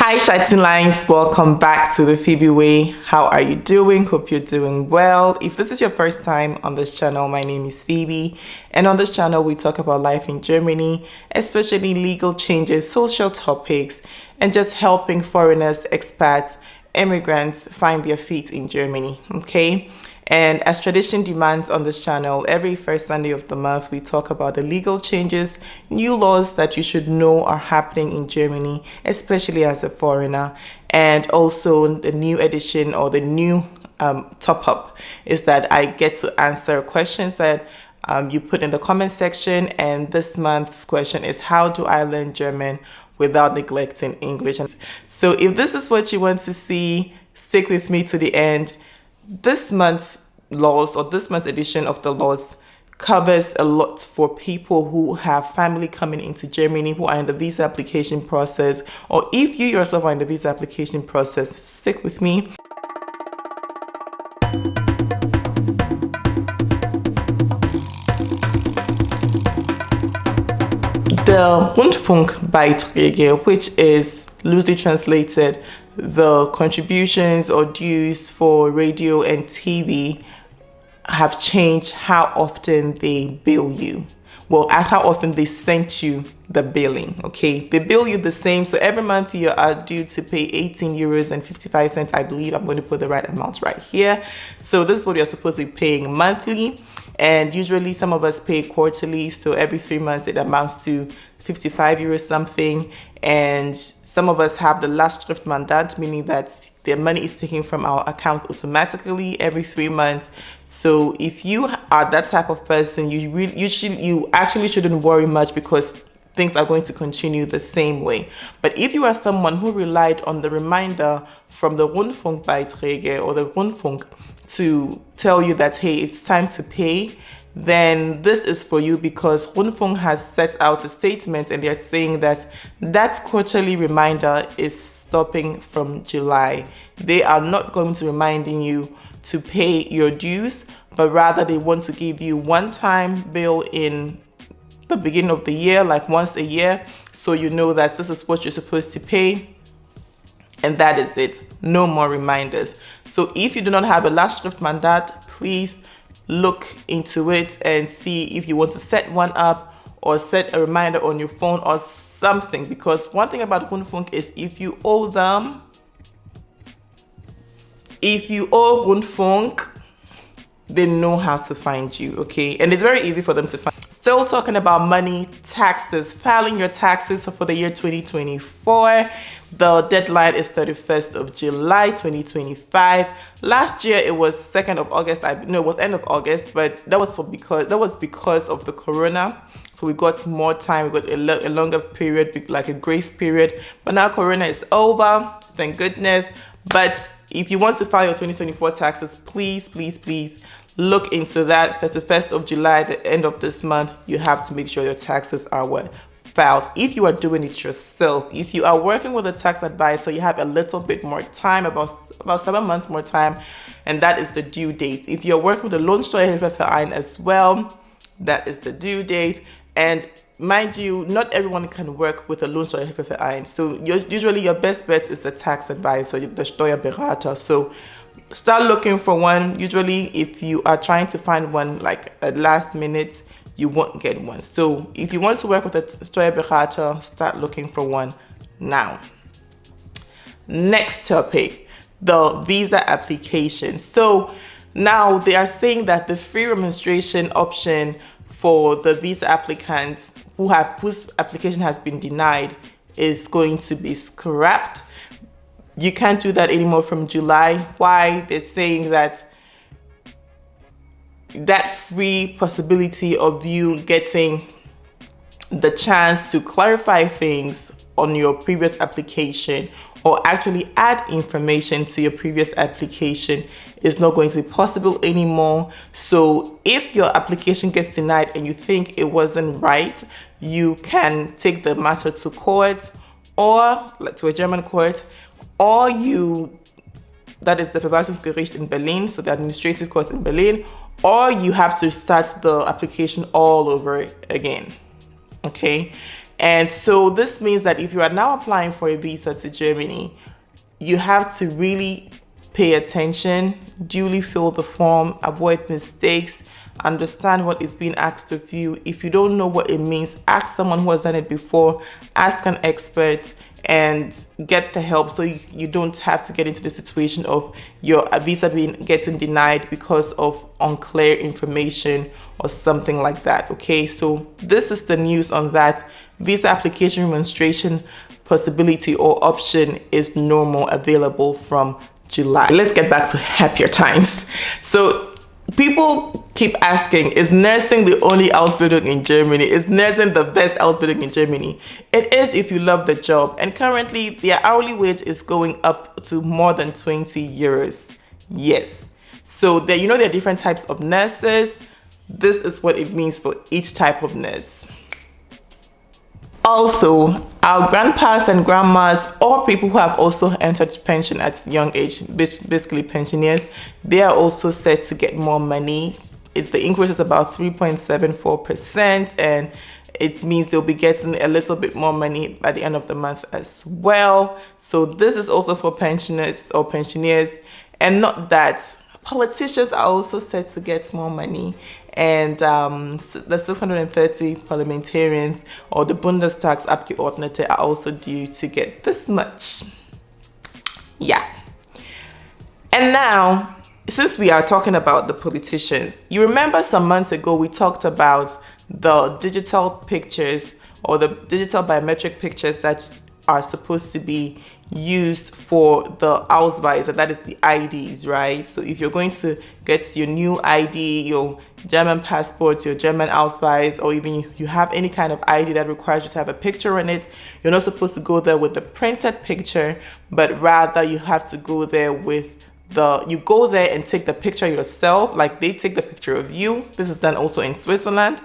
Hi Shining Lines, welcome back to the Phoebe Way. How are you doing? Hope you're doing well. If this is your first time on this channel, my name is Phoebe, and on this channel we talk about life in Germany, especially legal changes, social topics, and just helping foreigners, expats, immigrants find their feet in Germany, okay? And as tradition demands on this channel, every first Sunday of the month, we talk about the legal changes, new laws that you should know are happening in Germany, especially as a foreigner. And also the new edition or the new top up is that I get to answer questions that you put in the comment section. And this month's question is, how do I learn German without neglecting English? So if this is what you want to see, stick with me to the end. This month's laws, or this month's edition of the laws, covers a lot for people who have family coming into Germany, who are in the visa application process, or if you yourself are in the visa application process, stick with me. The Rundfunkbeiträge, which is loosely translated the contributions or dues for radio and TV, have changed how often they bill you. Well, how often they sent you the billing, okay? They bill you the same. So every month you are due to pay 18 euros and 55 cents. I believe I'm going to put the right amount right here. So this is what you're supposed to be paying monthly. And usually some of us pay quarterly. So every 3 months it amounts to 55 euros something. And some of us have the Lastschriftmandat, meaning that the money is taken from our account automatically every 3 months. So if you are that type of person, you actually shouldn't worry much, because things are going to continue the same way. But if you are someone who relied on the reminder from the Rundfunkbeiträge or the Rundfunk to tell you that, hey, it's time to pay, then this is for you, because Rundfunk has set out a statement and they're saying that that quarterly reminder is stopping from July. They are not going to reminding you to pay your dues, but rather they want to give you one-time bill in the beginning of the year, like once a year, so you know that this is what you're supposed to pay, and that is it. No more reminders. So if you do not have a Lastschriftmandat, please look into it and see if you want to set one up or set a reminder on your phone or something. Because one thing about Rundfunk is if you owe Rundfunk, they know how to find you, okay? And it's very easy for them to find. Still talking about money, taxes, filing your taxes for the year 2024. The deadline is 31st of July 2025. Last year it was 2nd of August. It was end of August, but that was because of the corona. So we got more time, we got a longer period, like a grace period. But now corona is over, thank goodness. But if you want to file your 2024 taxes, please look into that. 31st of July, the end of this month, you have to make sure your taxes are filed. If you are doing it yourself, if you are working with a tax advisor, you have a little bit more time, about 7 months more time, and that is the due date. If you're working with a Lohnsteuerhilfeverein as well, that is the due date. And mind you, not everyone can work with a Lohnsteuerhilfeverein. So usually your best bet is the tax advisor, the Steuerberater. So start looking for one. Usually if you are trying to find one like at last minute, you won't get one. So if you want to work with a Steuerberater, start looking for one now. Next topic, the visa application. So now they are saying that the free registration option for the visa applicants whose application has been denied is going to be scrapped. You can't do that anymore from July. Why? They're saying that free possibility of you getting the chance to clarify things on your previous application or actually add information to your previous application is not going to be possible anymore. So if your application gets denied and you think it wasn't right, you can take the matter to court, or to a German court, or that is the Verwaltungsgericht in Berlin, so the administrative court in Berlin, or you have to start the application all over again, okay? And so this means that if you are now applying for a visa to Germany, you have to really pay attention, duly fill the form, avoid mistakes, understand what is being asked of you. If you don't know what it means, ask someone who has done it before, ask an expert, and get the help so you don't have to get into the situation of your visa getting denied because of unclear information or something like that. Okay, so this is the news on that. Visa application remonstration possibility or option is normal, available from July. Let's get back to happier times. So people keep asking, is nursing the only Ausbildung in Germany? Is nursing the best Ausbildung in Germany? It is if you love the job. And currently, their hourly wage is going up to more than 20 euros. Yes. So there, there are different types of nurses. This is what it means for each type of nurse. Also, our grandpas and grandmas, or people who have also entered pension at young age, basically pensioners, they are also set to get more money. The increase is about 3.74%, and it means they'll be getting a little bit more money by the end of the month as well. So this is also for pensioners or pensioners, and not that. Politicians are also set to get more money, and the 630 parliamentarians or the Bundestag's Abgeordnete are also due to get this much. Yeah. And now, since we are talking about the politicians, you remember some months ago we talked about the digital pictures or the digital biometric pictures that are supposed to be used for the Ausweis, that is the IDs, right? So if you're going to get your new ID, your German passport, your German Ausweis, or even you have any kind of ID that requires you to have a picture in it, you're not supposed to go there with the printed picture, but rather you have to go there with you go there and take the picture yourself. Like, they take the picture of you. This is done also in Switzerland.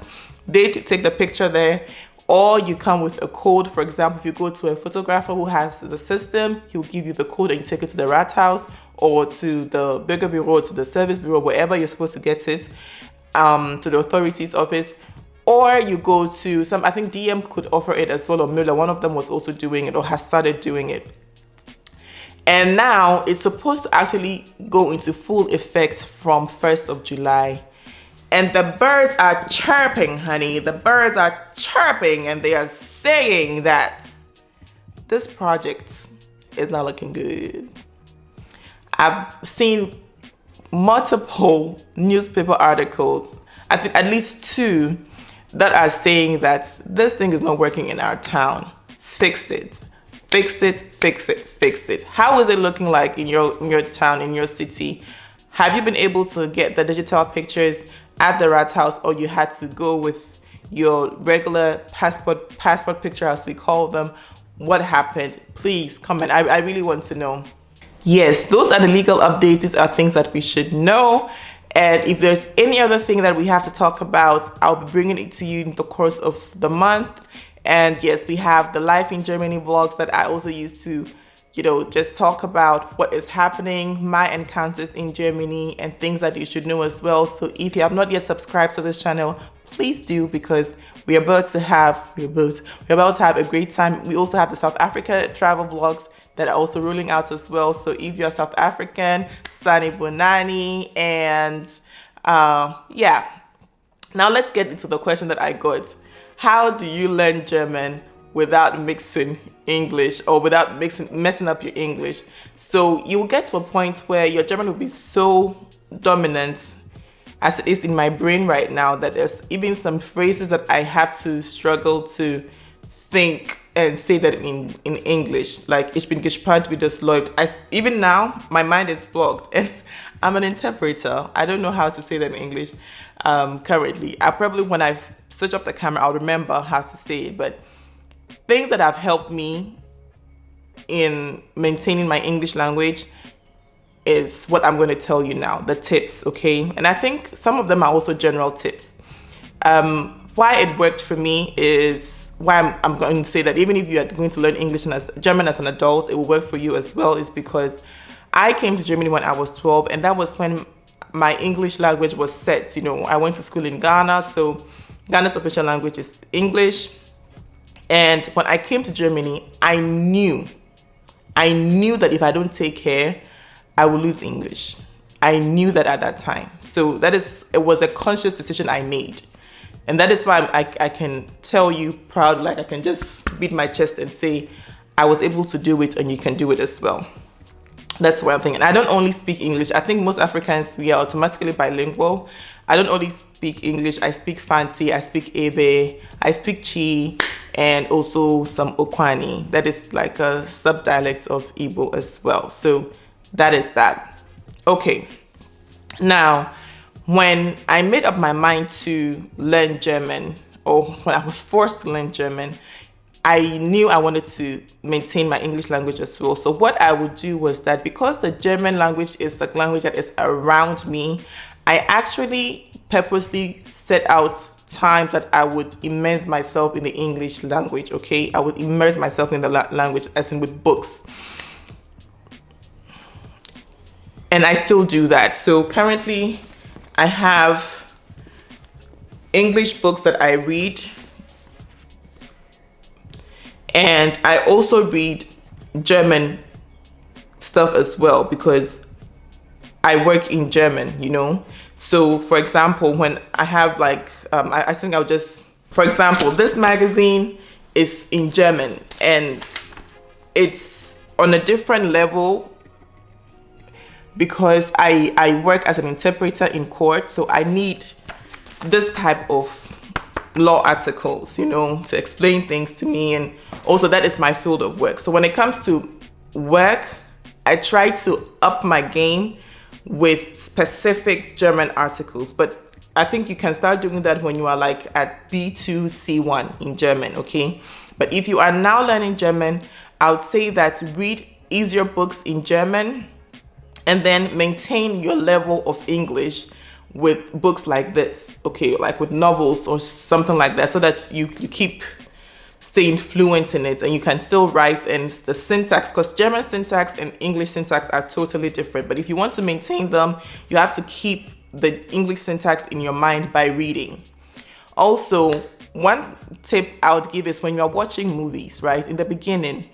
They take the picture there, or you come with a code. For example, if you go to a photographer who has the system, he'll give you the code and you take it to the Rathaus or to the Bürgerbüro, to the service bureau, wherever you're supposed to get it, to the authorities office. Or you go to I think DM could offer it as well, or Müller. One of them was also doing it or has started doing it. And now it's supposed to actually go into full effect from 1st of July. And the birds are chirping, honey. The birds are chirping, and they are saying that this project is not looking good. I've seen multiple newspaper articles, I think at least 2, that are saying that this thing is not working in our town. Fix it. Fix it, fix it, fix it. How is it looking like in your town, in your city? Have you been able to get the digital pictures at the Rathaus, or you had to go with your regular passport picture, as we call them? What happened? Please comment. I really want to know. Yes, those are the legal updates. These are things that we should know. And if there's any other thing that we have to talk about, I'll be bringing it to you in the course of the month. And yes, we have the Life in Germany vlogs that I also use to, just talk about what is happening, my encounters in Germany, and things that you should know as well. So if you have not yet subscribed to this channel, please do, because we're about to have a great time. We also have the South Africa travel vlogs that are also rolling out as well. So if you're South African, Sani Bonani, and yeah. Now let's get into the question that I got. How do you learn German without mixing English, or without messing up your English? So you will get to a point where your German will be so dominant, as it is in my brain right now, that there's even some phrases that I have to struggle to think and say that in English. Like, ich bin gespannt, wie das läuft. Even now, my mind is blocked, and I'm an interpreter. I don't know how to say that in English currently. When I switch off the camera, I'll remember how to say it. But things that have helped me in maintaining my English language is what I'm going to tell you now, the tips, okay? And I think some of them are also general tips. Why it worked for me is, why I'm going to say that even if you are going to learn English and German as an adult, it will work for you as well, is because I came to Germany when I was 12, and that was when my English language was set. I went to school in Ghana, so Ghana's official language is English. And when I came to Germany, I knew that if I don't take care, I will lose English. I knew that at that time. So it was a conscious decision I made. And that is why I can tell you proud, like I can just beat my chest and say, I was able to do it and you can do it as well. That's one thing. And I don't only speak English. I think most Africans, we are automatically bilingual. I don't only speak English. I speak Fanti, I speak Ebe, I speak Chi, and also some Okwani. That is like a sub-dialect of Igbo as well. So that is that. Okay. Now, when I made up my mind to learn German, or when I was forced to learn German, I knew I wanted to maintain my English language as well. So what I would do was that because the German language is the language that is around me, I actually purposely set out times that I would immerse myself in the English language, okay? I would immerse myself in the language, as in with books. And I still do that. So currently, I have English books that I read. And I also read German stuff as well because I work in German, you know. So, for example, when I have like, I think I'll just, for example, this magazine is in German and it's on a different level because I work as an interpreter in court. So I need this type of law articles, you know, to explain things to me. And also that is my field of work. So when it comes to work, I try to up my game with specific German articles. But I think you can start doing that when you are like at B2, C1 in German, okay? But if you are now learning German, I would say that read easier books in German and then maintain your level of English with books like this, okay, like with novels or something like that, so that you keep staying fluent in it and you can still write. And the syntax, because German syntax and English syntax are totally different, but if you want to maintain them, you have to keep the English syntax in your mind by reading. Also, one tip I would give is when you're watching movies, right, in the beginning,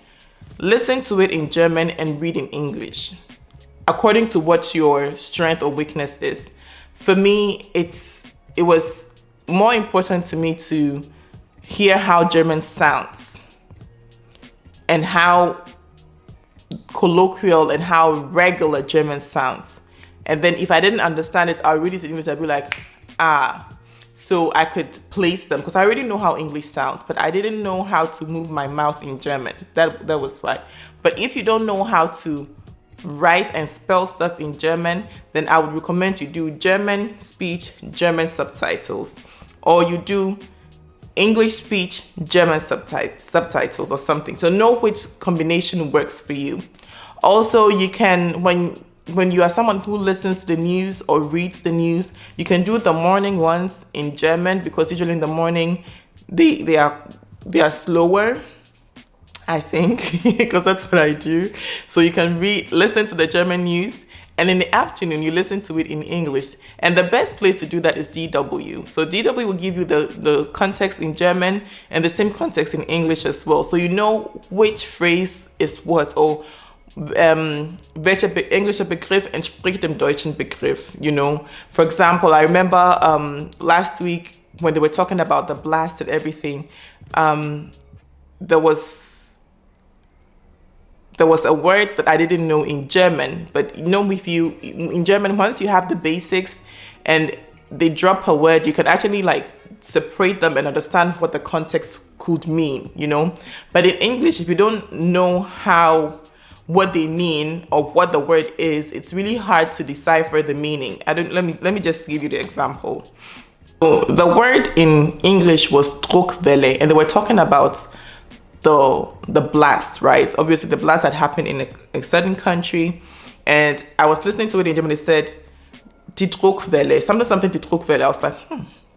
listen to it in German and read in English according to what your strength or weakness is. For me, it was more important to me to hear how German sounds and how colloquial and how regular German sounds. And then if I didn't understand it, I'll read it in English, I'd be like, so I could place them because I already know how English sounds, but I didn't know how to move my mouth in German. That was why. But if you don't know how to write and spell stuff in German, then I would recommend you do German speech, German subtitles, or you do English speech, German subtitles or something. So know which combination works for you. Also, you can, when you are someone who listens to the news or reads the news, you can do the morning ones in German because usually in the morning they are slower, I think, because that's what I do. So you can listen to the German news, and in the afternoon you listen to it in English. And the best place to do that is DW. So DW will give you the context in German and the same context in English as well. So you know which phrase is what, or welcher englischer Begriff entspricht dem deutschen Begriff, you know. For example, I remember last week when they were talking about the blast and everything, there was a word that I didn't know in German, but you know, in German, once you have the basics and they drop a word, you can actually like separate them and understand what the context could mean, you know. But in English, if you don't know what they mean or what the word is, it's really hard to decipher the meaning. Let me just give you the example. So the word in English was Druckwelle, and they were talking about the blast, right? Obviously, the blast had happened in a certain country, and I was listening to it in German. It said die Druckwelle, something die Druckwelle. I was like,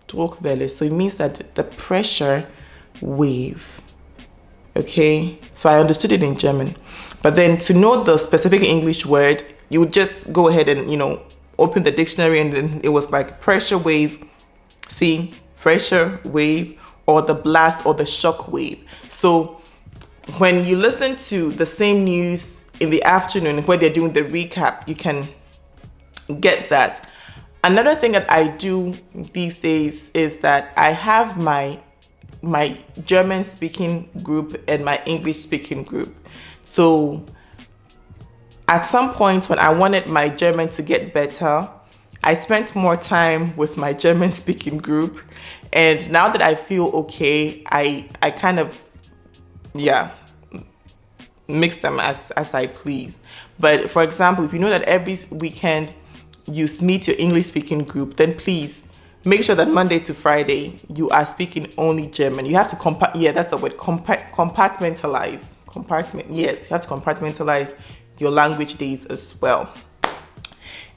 Druckwelle. So it means that the pressure wave. Okay, so I understood it in German, but then to know the specific English word, you would just go ahead and open the dictionary, and then it was like pressure wave. See, pressure wave or the blast or the shock wave. So when you listen to the same news in the afternoon where they're doing the recap, you can get that. Another thing that I do these days is that I have my German speaking group and my English speaking group. So at some point when I wanted my German to get better, I spent more time with my German speaking group. And now that I feel okay, I kind of, mix them as I please. But for example, if you know that every weekend you meet your English speaking group, then please make sure that Monday to Friday you are speaking only German. You have to compartmentalize. Yes, you have to compartmentalize your language days as well.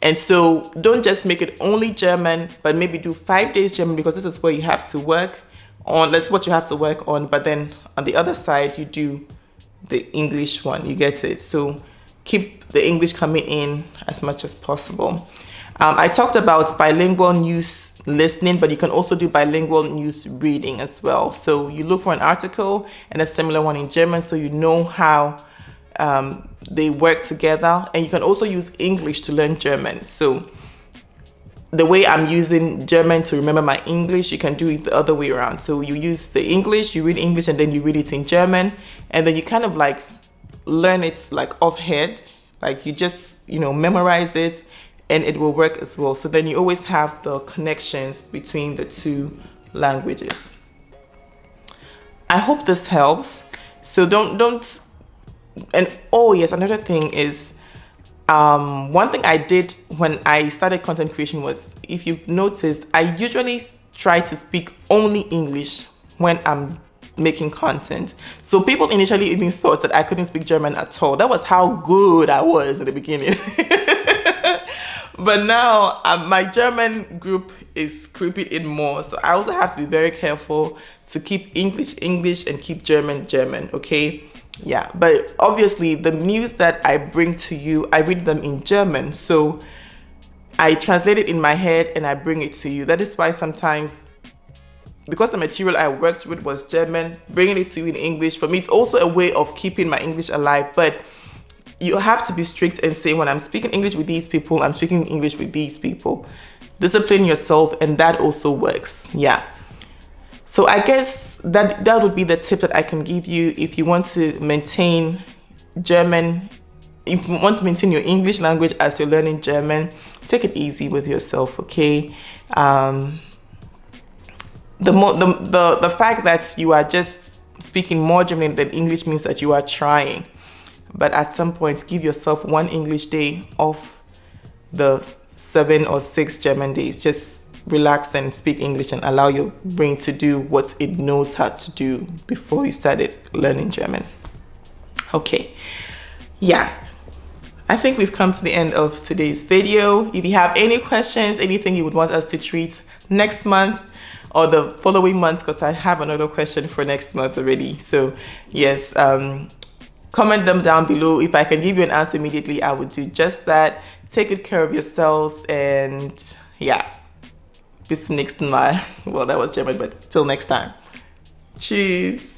And so don't just make it only German, but maybe do 5 days German, because this is where you have to work on. That's what you have to work on. But then on the other side, you do the English one. You get it? So keep the English coming in as much as possible. I talked about bilingual news listening, but you can also do bilingual news reading as well. So you look for an article and a similar one in German, so you know how they work together. And you can also use English to learn German. So the way I'm using German to remember my English, you can do it the other way around. So you use the English, you read English, and then you read it in German, and then you kind of like learn it like off head, like you just memorize it, and it will work as well. So then you always have the connections between the two languages. I hope this helps. So don't. And oh yes, another thing is, one thing I did when I started content creation was, if you've noticed, I usually try to speak only English when I'm making content. So people initially even thought that I couldn't speak German at all. That was how good I was in the beginning. But now my German group is creeping in more. So I also have to be very careful to keep English and keep German, okay? Yeah, but obviously the news that I bring to you, I read them in German. So I translate it in my head and I bring it to you. That is why sometimes, because the material I worked with was German, bringing it to you in English, for me, it's also a way of keeping my English alive. But you have to be strict and say, when I'm speaking English with these people, I'm speaking English with these people. Discipline yourself, and that also works. Yeah. So I guess that would be the tip that I can give you if you want to maintain German. If you want to maintain your English language as you're learning German, take it easy with yourself, okay? The fact that you are just speaking more German than English means that you are trying. But at some point, give yourself one English day off the 7 or 6 German days. Just relax and speak English and allow your brain to do what it knows how to do before you started learning German. Okay. Yeah. I think we've come to the end of today's video. If you have any questions, anything you would want us to treat next month or the following month, because I have another question for next month already. So yes, comment them down below. If I can give you an answer immediately, I would do just that. Take good care of yourselves, and yeah, bis zum nächsten Mal. Well, that was German, but till next time. Tschüss.